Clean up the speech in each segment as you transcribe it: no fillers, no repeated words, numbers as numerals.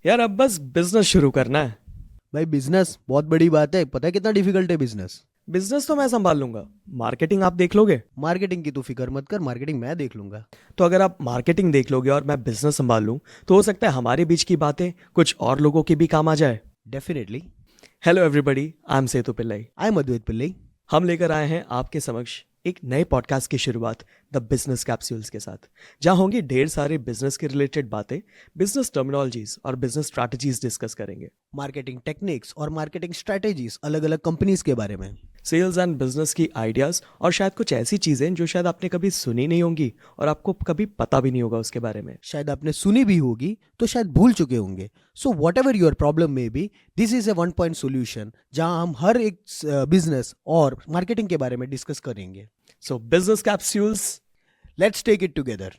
यार अब बस बिजनेस शुरू करना है। भाई बिजनेस बहुत बड़ी बात है। पता है कितना डिफिकल्ट है बिजनेस। बिजनेस तो मैं संभाल लूंगा, मार्केटिंग आप देख लोगे। मार्केटिंग की तू फिक्र मत कर, मार्केटिंग मैं देख लूंगा। तो अगर आप मार्केटिंग देख लोगे और मैं बिजनेस संभाल लूँ तो हो सकता है हमारे बीच की बातें कुछ और लोगों के भी काम आ जाए। Definitely. Hello everybody, I am Setu Pillai. I am Advait Pillai. हम लेकर आए हैं आपके समक्ष एक नए पॉडकास्ट की शुरुआत द बिजनेस कैप्सूल्स के साथ, जहां होंगी ढेर सारे बिजनेस के रिलेटेड बातें, बिजनेस टर्मिनोलॉजीज और बिजनेस स्ट्रैटेजीज डिस्कस करेंगे। मार्केटिंग टेक्निक्स और मार्केटिंग स्ट्रेटेजीज अलग अलग कंपनीज के बारे में। सेल्स एंड बिजनेस की आइडियाज और शायद कुछ ऐसी चीजें जो शायद आपने कभी सुनी नहीं होंगी और आपको कभी पता भी नहीं होगा उसके बारे में। शायद आपने सुनी भी होगी तो शायद भूल चुके होंगे। So whatever your problem में be, this is a one point solution जहां हम हर एक बिजनेस और मार्केटिंग के बारे में डिस्कस करेंगे। So Business Capsules, let's take it together.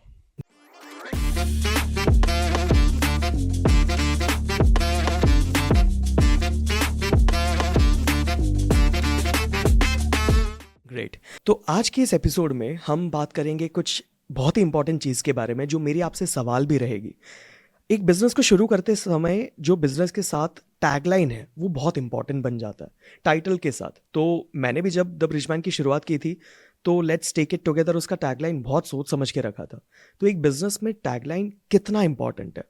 Great. तो आज के इस एपिसोड में हम बात करेंगे कुछ बहुत ही इंपॉर्टेंट चीज़ के बारे में जो मेरी आपसे सवाल भी रहेगी। एक बिजनेस को शुरू करते समय जो बिजनेस के साथ टैगलाइन है वो बहुत इंपॉर्टेंट बन जाता है टाइटल के साथ। तो मैंने भी जब द ब्रिजमैन की शुरुआत की थी तो लेट्स टेक इट टुगेदर उसका टैगलाइन बहुत सोच समझ के रखा था। तो एक बिजनेस में टैगलाइन कितना इंपॉर्टेंट है?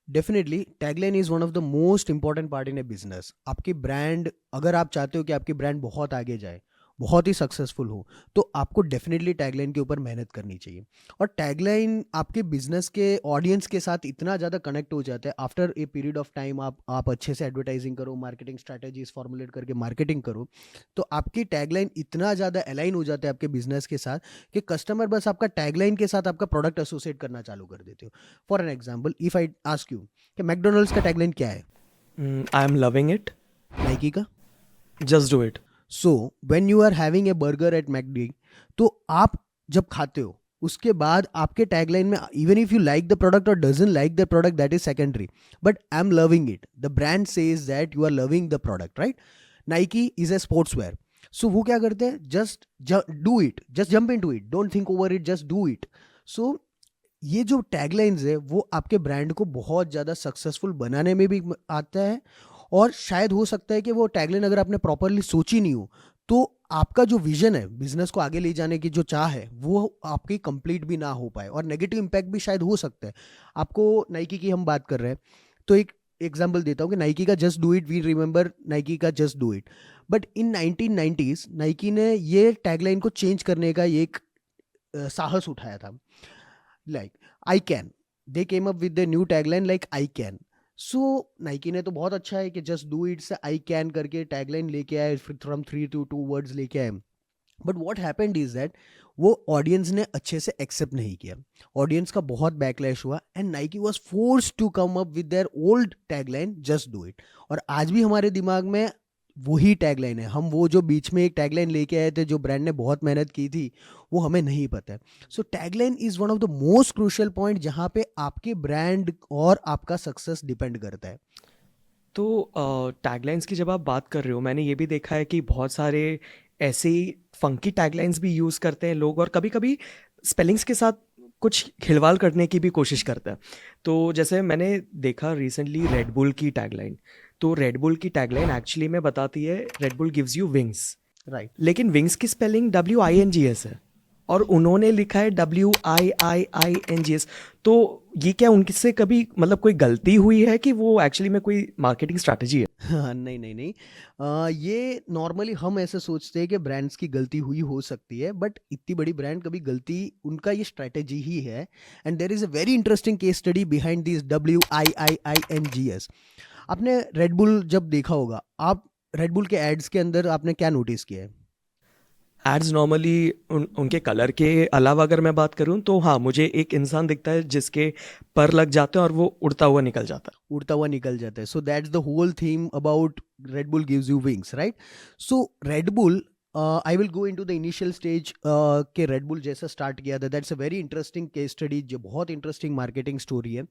Definitely tagline is one of the most important part in A business. आपकी ब्रांड, अगर आप चाहते हो कि आपकी ब्रांड बहुत आगे जाए, बहुत ही सक्सेसफुल हो, तो आपको डेफिनेटली टैगलाइन के ऊपर मेहनत करनी चाहिए। और टैगलाइन आपके बिजनेस के ऑडियंस के साथ इतना ज़्यादा कनेक्ट हो जाता है after a period of time. आप अच्छे से एडवर्टाइजिंग करो, मार्केटिंग स्ट्रैटेजीज फॉर्मुलेट करके मार्केटिंग करो, तो आपकी टैगलाइन इतना ज़्यादा अलाइन हो जाता है आपके बिजनेस के साथ कि कस्टमर बस आपका टैगलाइन के साथ आपका प्रोडक्ट एसोसिएट करना चालू कर देते हो। For an example, if I ask you कि मैकडोनल्ड्स का टैगलाइन क्या है? I am loving it, Nike का? Just do it. So when you are having a burger at McD, तो आप जब खाते हो उसके बाद आपके टैगलाइन में even if you like the product और doesn't like the product, that is secondary, but I am loving it. The brand says that you are loving the product, right? Nike is a sports wear, so वो क्या करते हैं? Just do it, just jump into it, don't think over it, just do it. So ये जो taglines है वो आपके brand को बहुत ज़्यादा सक्सेसफुल बनाने में भी आता है। और शायद हो सकता है कि वो टैगलाइन अगर आपने प्रॉपरली सोची नहीं हो तो आपका जो विजन है बिजनेस को आगे ले जाने की, जो चाह है, वो आपकी कंप्लीट भी ना हो पाए और नेगेटिव इम्पैक्ट भी शायद हो सकता है। आपको नाइकी की हम बात कर रहे हैं तो एक एग्जांपल देता हूँ कि नाइकी का just do it, we remember Nike का just do it, but in 1990s Nike ने ये टैगलाइन को चेंज करने का ये एक साहस उठाया था। Like I can, they came up with the new tagline like I can. So Nike ने तो बहुत अच्छा है कि जस्ट डू इट से आई कैन करके टैगलाइन लेके आए, फ्रॉम 3 to 2 वर्ड्स लेके आए। But what happened is that वो ऑडियंस ने अच्छे से एक्सेप्ट नहीं किया, ऑडियंस का बहुत बैकलैश हुआ and Nike was force to come up with their old tagline just do it. और आज भी हमारे दिमाग में वही टैगलाइन है। हम वो जो बीच में एक टैगलाइन लेके आए थे जो ब्रांड ने बहुत मेहनत की थी, वो हमें नहीं पता है। So tagline is one of the most crucial point जहाँ पे आपके ब्रांड और आपका सक्सेस डिपेंड करता है। तो टैगलाइंस की जब आप बात कर रहे हो, मैंने ये भी देखा है कि बहुत सारे ऐसे फंकी टैगलाइंस भी यूज़ करते हैं लोग और कभी कभी स्पेलिंग्स के साथ कुछ खिलवाड़ करने की भी कोशिश करते हैं। तो जैसे मैंने देखा रिसेंटली रेड बुल की टैगलाइन, तो रेड बुल की टैगलाइन एक्चुअली में बताती है red Bull gives you wings, right. लेकिन विंग्स की स्पेलिंग WINGS है और उन्होंने लिखा है WIIINGS। तो ये क्या उनसे कभी मतलब कोई गलती हुई है कि वो एक्चुअली में कोई मार्केटिंग स्ट्रैटेजी है? हाँ, नहीं नहीं नहीं, ये नॉर्मली हम ऐसे सोचते हैं कि ब्रांड्स की गलती हुई हो सकती है, बट इतनी बड़ी ब्रांड कभी गलती, उनका ये स्ट्रैटेजी ही है। And there is a very interesting case study behind this WIIINGS। आपने रेडबुल जब देखा होगा, आप रेडबुल के एड्स के अंदर आपने क्या नोटिस किया है? एड्स नॉर्मली उनके कलर के अलावा अगर मैं बात करूं तो हाँ, मुझे एक इंसान दिखता है जिसके पर लग जाते हैं और वो उड़ता हुआ निकल जाता है। उड़ता हुआ निकल जाता है। So that's the whole theme about Red Bull gives you wings, right? So Red Bull, I will go into the initial stage के रेडबुल जैसा स्टार्ट किया था। That's a very interesting case study, जो बहुत इंटरेस्टिंग मार्केटिंग स्टोरी है।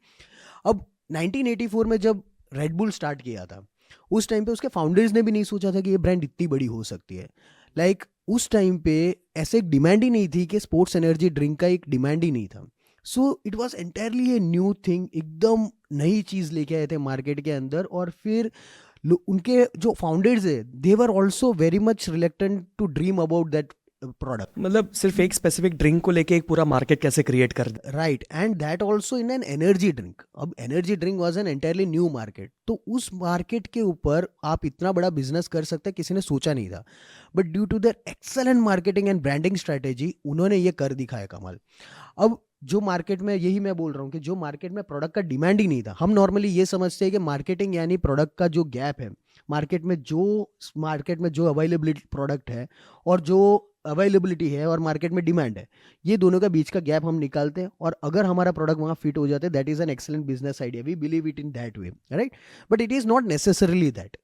अब 1984 में जब रेडबुल स्टार्ट किया था, उस टाइम पे उसके फाउंडर्स ने भी नहीं सोचा था कि ये ब्रांड इतनी बड़ी हो सकती है। उस टाइम पे ऐसे एक डिमांड ही नहीं थी कि स्पोर्ट्स एनर्जी ड्रिंक का एक डिमांड ही नहीं था। So it was entirely a new thing, एकदम नई चीज़ लेके आए थे मार्केट के अंदर. और फिर उनके जो फाउंडर्स है they were also very much reluctant to dream about that product. मतलब सिर्फ एक स्पेसिफिक ड्रिंक को लेके एक पूरा मार्केट कैसे क्रिएट कर दे. Right, and that also in an energy drink. अब energy drink was an entirely new market. तो उस मार्केट के ऊपर आप इतना बड़ा बिजनेस कर सकते हैं, किसी ने सोचा नहीं था. But due to their excellent marketing and branding strategy उन्होंने ये कर दिखाया कमाल. अब जो मार्केट में, यही मैं बोल रहा हूँ कि जो मार्केट में प्रोडक्ट का डिमांड ही नहीं था. हम नॉर्मली ये समझते हैं कि मार्केटिंग यानी प्रोडक्ट का जो गैप है मार्केट में जो अवेलेबिलिटी प्रोडक्ट है और जो अवेलेबिलिटी है और मार्केट में डिमांड है, ये दोनों का बीच का गैप हम निकालते हैं. और अगर हमारा प्रोडक्ट वहाँ फिट हो जाते, that is an excellent business idea. We believe it in that way, right. But it is not necessarily that.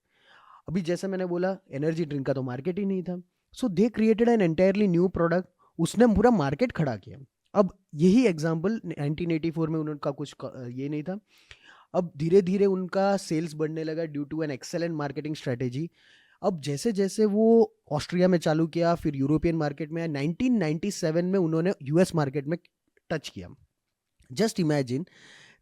अभी जैसे मैंने बोला, एनर्जी ड्रिंक का तो मार्केट ही नहीं था. So they created an entirely new product. उसने पूरा मार्केट खड़ा किया. अब यही एग्जाम्पल 1984 में उनका कुछ ये नहीं था. अब धीरे धीरे उनका सेल्स बढ़ने लगा due to an excellent marketing strategy. अब जैसे जैसे वो ऑस्ट्रिया में चालू किया, फिर यूरोपियन मार्केट में, 1997 में उन्होंने यूएस मार्केट में टच किया. Just imagine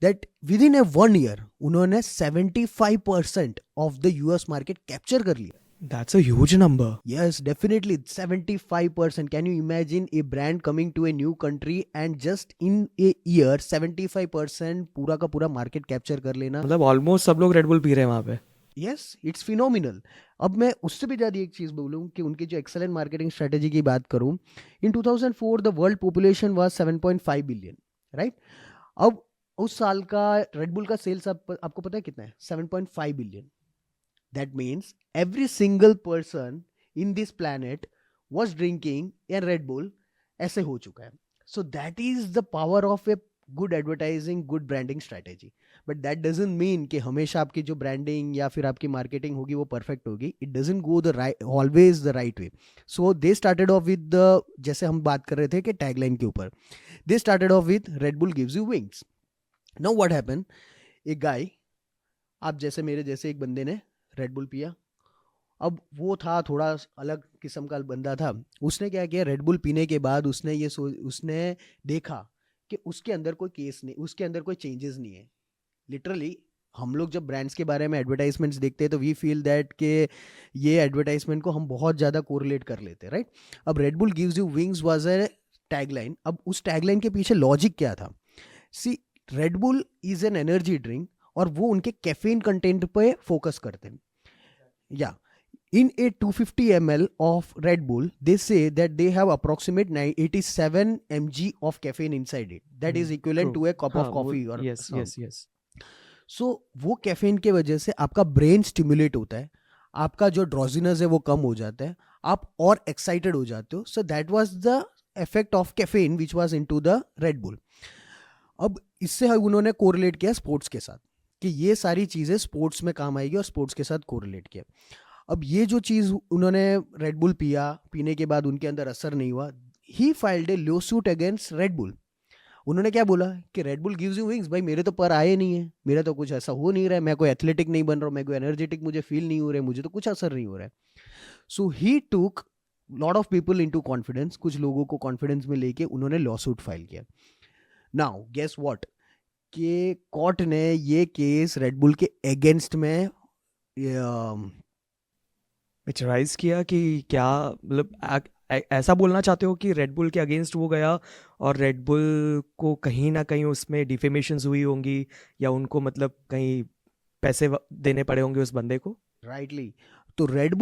that with in A 1 year उन्होंने 75% of the US market capture कर लिया. That's a huge number. Yes, definitely 75%. Can you imagine a brand coming to a new country and just in a year 75% पूरा का पूरा market capture कर लेना. मतलब almost सब लोग रेड बुल पी रहे हैं वहाँ पे. Yes, it's phenomenal. अब मैं उससे भी ज़्यादा एक चीज़ बोलूँ कि उनकी जो एक्सेलेंट मार्केटिंग स्ट्रेटेजी की बात करूँ, इन 2004 the world population was 7.5 billion, right. अब उस साल का रेड बुल का सेल्स आपको पता है कितना है? 7.5 billion. That means every single person in this planet was drinking a Red Bull. ऐसे हो चुका है. So that is the power of a good advertising, good branding strategy. But that doesn't mean कि हमेशा आपकी जो branding या फिर आपकी marketing होगी वो perfect होगी. It doesn't go always the right way. So they started off with जैसे हम बात कर रहे थे कि tagline के ऊपर, they started off with Red Bull gives you wings. Now what happened? एक guy, आप जैसे मेरे जैसे एक बंदे ने रेड बुल पिया. अब वो था थोड़ा अलग किस्म का बंदा था. उसने क्या किया, रेड बुल पीने के बाद उसने देखा कि उसके अंदर कोई केस नहीं, उसके अंदर कोई चेंजेस नहीं है. लिटरली हम लोग जब ब्रांड्स के बारे में एडवर्टाइजमेंट्स देखते हैं तो वी फील दैट कि ये एडवर्टाइजमेंट को हम बहुत ज़्यादा कोरिलेट कर लेते हैं, राइट. अब Red Bull gives you wings was a tagline. अब उस टैगलाइन के पीछे लॉजिक क्या था? See, Red Bull is an energy drink और वो उनके कैफीन कंटेंट पे फोकस करते हैं. Yeah, in a 250 ml of Red Bull, they say that they have approximate 87 mg of caffeine inside it. That is equivalent to a cup of coffee. Or yes. So वो caffeine के वजह से आपका brain stimulate होता है, आपका जो drowsiness है वो कम हो जाता है, आप और एक्साइटेड हो जाते हो. So that was the effect of caffeine which was into the Red bull. अब इससे उन्होंने कोरिलेट किया स्पोर्ट्स के साथ कि ये सारी चीज़ें स्पोर्ट्स में काम आएगी और स्पोर्ट्स के साथ कोरिलेट किया. अब ये जो चीज़ उन्होंने रेड बुल पीने के बाद उनके अंदर असर नहीं हुआ. ही फाइल्ड ए लो सूट अगेंस्ट रेड बुल. उन्होंने क्या बोला कि red Bull gives you wings. भाई मेरे तो पर आए नहीं है, मेरा तो कुछ ऐसा हो नहीं रहा है, मैं कोई एथलेटिक नहीं बन रहा हूँ, मैं कोई एनर्जेटिक मुझे फील नहीं हो रहा है, मुझे तो कुछ असर नहीं हो रहा है. So he took lot of people into confidence. कुछ लोगों को कॉन्फिडेंस में लेके उन्होंने लॉ सूट फाइल किया. नाउ गेस व्हाट, कि कोर्ट ने ये केस रेड बुल के अगेंस्ट में पिक्चराइज किया कि क्या, मतलब ऐसा बोलना चाहते हो कि रेड बुल के अगेंस्ट वो गया और रेड बुल को कहीं ना कहीं उसमें डिफेमेशंस हुई होंगी या उनको मतलब कहीं पैसे देने पड़े होंगे उस बंदे को. राइटली. तो रेड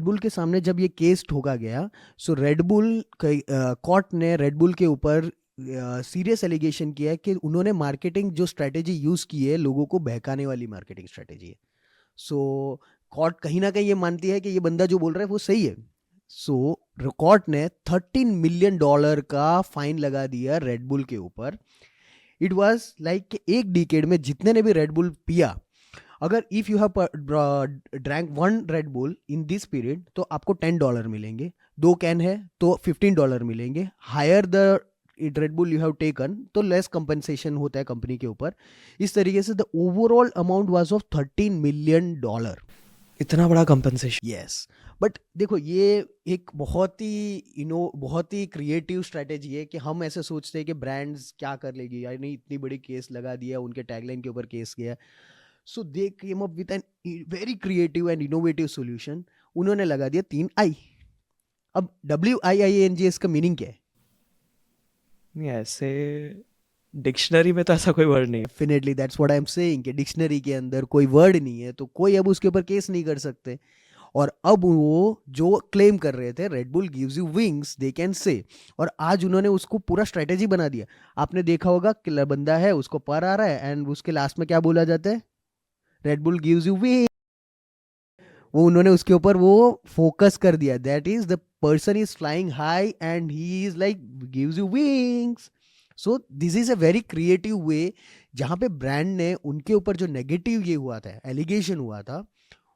बुल के सामने जब ये केस ठोका गया, सो रेड बुल कोर्ट ने रेड बुल के ऊपर सीरियस एलिगेशन किया है कि उन्होंने मार्केटिंग जो स्ट्रेटेजी यूज़ की है लोगों को बहकाने वाली मार्केटिंग स्ट्रेटेजी है. सो कोर्ट कहीं ना कहीं ये मानती है कि ये बंदा जो बोल रहा है वो सही है. सो कोर्ट ने $13 मिलियन का फाइन लगा दिया रेड बुल के ऊपर. इट वाज लाइक एक डिकेड में जितने ने भी रेड बुल पिया, अगर if you have drank 1 red Bull in this period तो आपको $10 मिलेंगे. 2 कैन है तो $15 मिलेंगे. Hire the Red Bull you have taken तो लेस कंपनसेशन होता है कंपनी के ऊपर. इस तरीके से the overall amount was of $13 million. इतना बड़ा कंपनसेशन। यस, बट देखो ये एक बहुत ही बहुत ही क्रिएटिव स्ट्रेटेजी है कि हम ऐसे सोचते हैं कि ब्रांड्स क्या कर लेगी यार, नहीं इतनी बड़ी केस लगा दिया, उनके टैगलाइन के ऊपर केस गया। So they came up with an very creative and innovative solution. उन्होंने लगा दिया 3 I। अब WIINGS का मीनिंग क्या है? नहीं, ऐसे डिक्शनरी में तो ऐसा कोई वर्ड नहीं है। Definitely that's what I am saying कि डिक्शनरी के अंदर कोई वर्ड नहीं है, तो कोई अब उसके ऊपर केस नहीं कर सकते। और अब वो जो क्लेम कर रहे थे red Bull gives you wings they can say, और आज उन्होंने उसको पूरा स्ट्रेटेजी बना दिया। आपने देखा होगा कि बंदा है उसको पर आ रहा है एंड उसके लास्ट में क्या बोला जाता है? Red Bull gives you wing. वो उन्होंने उसके ऊपर वो फोकस कर दिया, that is the person is flying high and he is like gives you wings. So this is a very creative way, जहां पे ब्रांड ने उनके ऊपर जो नेगेटिव ये हुआ था, एलिगेशन हुआ था,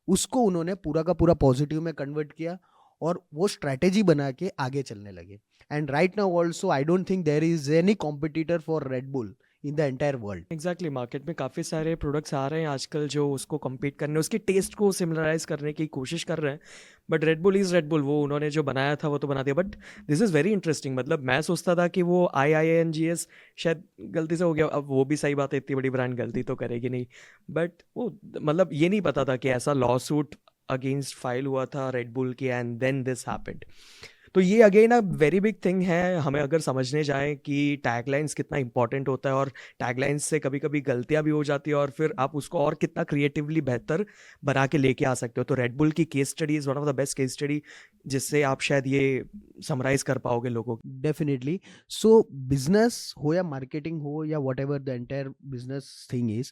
उसको उन्होंने पूरा का पूरा पॉजिटिव में कन्वर्ट किया और वो स्ट्रैटेजी बना के आगे चलने लगे। And right now also I don't think there is any competitor for Red Bull in the entire world. Exactly, market में काफ़ी सारे प्रोडक्ट्स आ रहे हैं आजकल जो उसको compete करने, उसके टेस्ट को सिमिलराइज करने की कोशिश कर रहे हैं। But red bull is red bull, वो उन्होंने जो बनाया था वो तो बना दिया। But this is very interesting. मतलब मैं सोचता था कि वो IINGS शायद गलती से हो गया। अब वो भी सही बात है, इतनी बड़ी ब्रांड गलती तो करेगी नहीं। बट वो मतलब ये नहीं पता था कि ऐसा लॉ सूट अगेंस्ट फाइल हुआ था रेड बुल की, एंड देन दिस हैपेंड। तो ये again a very big thing है, हमें अगर समझने जाएं कि टैगलाइंस कितना इंपॉर्टेंट होता है, और टैगलाइंस से कभी कभी गलतियां भी हो जाती है, और फिर आप उसको और कितना क्रिएटिवली बेहतर बना के लेके आ सकते हो। तो रेड बुल की case study is one of the best case study जिससे आप शायद ये समराइज कर पाओगे लोगों को। डेफिनेटली। सो बिजनेस हो या मार्केटिंग हो या what ever the entire business thing is,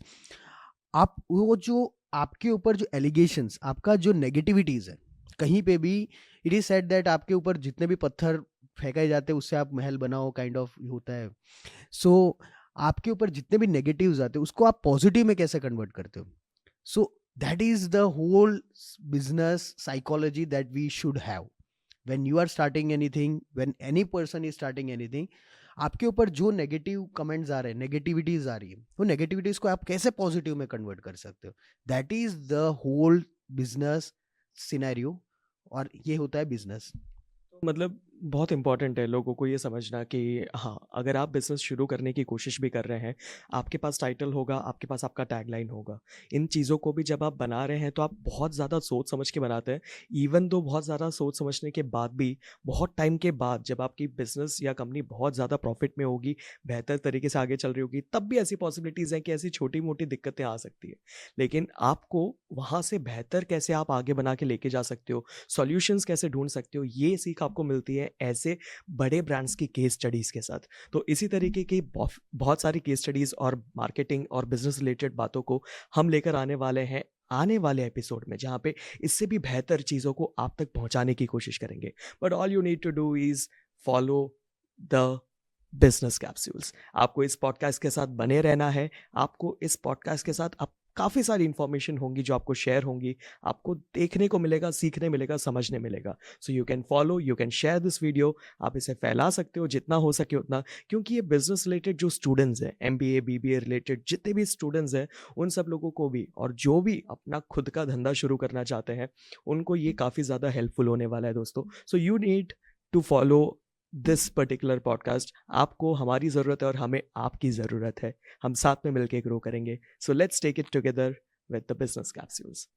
आप वो जो आपके ऊपर जो एलिगेशंस, आपका जो नेगेटिविटीज है, कहीं पे भी इट इज सेड दैट आपके ऊपर जितने भी पत्थर फेंकाए जाते हैं उससे आप महल बनाओ, काइंड ऑफ होता है। सो आपके ऊपर जितने भी नेगेटिव्स आते हैं उसको आप पॉजिटिव में कैसे कन्वर्ट करते हो? So that is the whole business psychology that we should have when you are starting anything, when any person is starting anything। आपके ऊपर जो नेगेटिव कमेंट्स आ रहे हैं, नेगेटिविटीज आ रही है, वो नेगेटिविटीज को आप कैसे पॉजिटिव में कन्वर्ट कर सकते हो? That is the whole business scenario, और ये होता है बिजनेस। मतलब बहुत इंपॉर्टेंट है लोगों को ये समझना कि हाँ, अगर आप बिजनेस शुरू करने की कोशिश भी कर रहे हैं, आपके पास टाइटल होगा, आपके पास आपका टैगलाइन होगा। इन चीज़ों को भी जब आप बना रहे हैं तो आप बहुत ज़्यादा सोच समझ के बनाते हैं। इवन दो बहुत ज़्यादा सोच समझने के बाद भी, बहुत टाइम के बाद जब आपकी बिजनेस या कंपनी बहुत ज़्यादा प्रॉफिट में होगी, बेहतर तरीके से आगे चल रही होगी, तब भी ऐसी पॉसिबिलिटीज़ हैं कि ऐसी छोटी मोटी दिक्कतें आ सकती है। लेकिन आपको वहाँ से बेहतर कैसे आप आगे बना के लेके जा सकते हो, सॉल्यूशंस कैसे ढूंढ सकते हो, ये सीख आपको मिलती है ऐसे बड़े ब्रांड्स की केस स्टडीज़ के साथ। तो इसी तरीके की बहुत सारी केस स्टडीज़ और मार्केटिंग और बिजनेस रिलेटेड बातों को हम लेकर आने वाले हैं आने वाले एपिसोड में, जहाँ पे इससे भी बेहतर चीज़ों को आप तक पहुँचाने की कोशिश करेंगे। But all you need to do is follow the Business Capsules. आपको इस पॉडकास्ट के साथ बने रहना है। आपको इस पॉडकास्ट के साथ आप काफ़ी सारी इंफॉर्मेशन होंगी जो आपको शेयर होंगी, आपको देखने को मिलेगा, सीखने मिलेगा, समझने मिलेगा। So you can follow, you can share this video. आप इसे फैला सकते हो जितना हो सके उतना, क्योंकि ये बिजनेस रिलेटेड जो स्टूडेंट्स हैं, MBA BBA रिलेटेड जितने भी स्टूडेंट्स हैं, उन सब लोगों को भी, और जो भी अपना खुद का धंधा शुरू करना चाहते हैं, उनको ये काफ़ी ज़्यादा हेल्पफुल होने वाला है दोस्तों। So you need to follow this particular podcast. आपको हमारी ज़रूरत है और हमें आपकी ज़रूरत है। हम साथ में मिलकर ग्रो करेंगे। So let's take it together with the Business capsules.